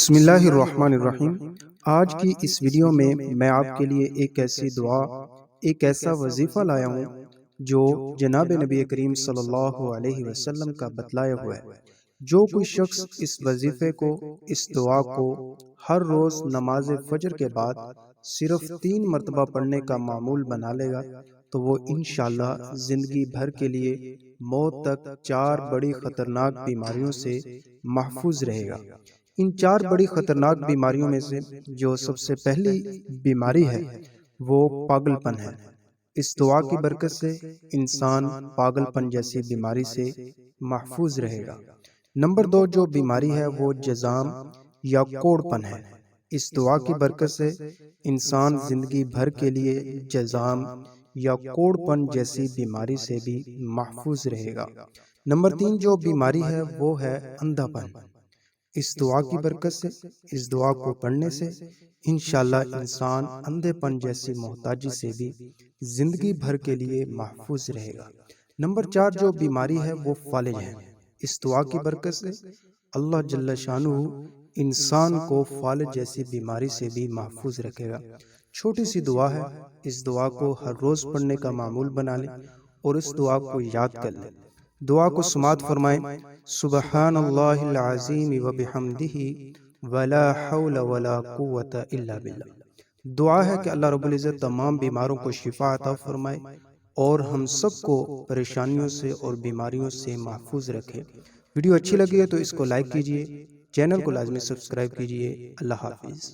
بسم اللہ الرحمن الرحیم۔ آج کی اس ویڈیو میں میں آپ کے لیے ایک ایسی دعا، ایک ایسا وظیفہ لایا ہوں جو جناب نبی کریم صلی اللہ علیہ وسلم کا بتلایا ہوا ہے۔ جو کوئی شخص اس وظیفے کو، اس دعا کو ہر روز نماز فجر کے بعد صرف 3 مرتبہ پڑھنے کا معمول بنا لے گا تو وہ انشاءاللہ زندگی بھر کے لیے موت تک 4 بڑی خطرناک بیماریوں سے محفوظ رہے گا۔ ان 4 بڑی خطرناک بیماریوں میں سے جو سب سے پہلی بیماری ہے وہ پاگل پن ہے۔ اس دعا کی برکت سے انسان پاگل پن جیسی بیماری سے محفوظ رہے گا۔ نمبر 2 جو بیماری ہے وہ جذام یا کوڑ پن ہے۔ اس دعا کی برکت سے انسان زندگی بھر کے لیے جذام یا کوڑ پن جیسی بیماری سے بھی محفوظ رہے گا۔ نمبر 3 جو بیماری ہے وہ ہے اندھا پن۔ اس دعا کی برکت سے، اس دعا کو پڑھنے سے انشاءاللہ انسان اندھے پن جیسی محتاجی سے بھی زندگی بھر کے لیے محفوظ رہے گا۔ نمبر 4 جو بیماری ہے وہ فالج ہے۔ اس دعا کی برکت سے اللہ جل شانہ انسان کو فالج جیسی بیماری سے بھی محفوظ رکھے گا۔ چھوٹی سی دعا ہے، اس دعا کو ہر روز پڑھنے کا معمول بنا لیں اور اس دعا کو یاد کر لیں۔ دعا کو سماعت فرمائیں۔ سبحان اللہ العظیم وبحمدہ ولا حول ولا قوت الا باللہ۔ دعا ہے کہ اللہ رب العزت تمام بیماروں کو شفا عطا فرمائے اور ہم سب کو پریشانیوں سے اور بیماریوں سے محفوظ رکھے۔ ویڈیو اچھی لگی ہے تو اس کو لائک کیجئے، چینل کو لازمی سبسکرائب کیجئے۔ اللہ حافظ۔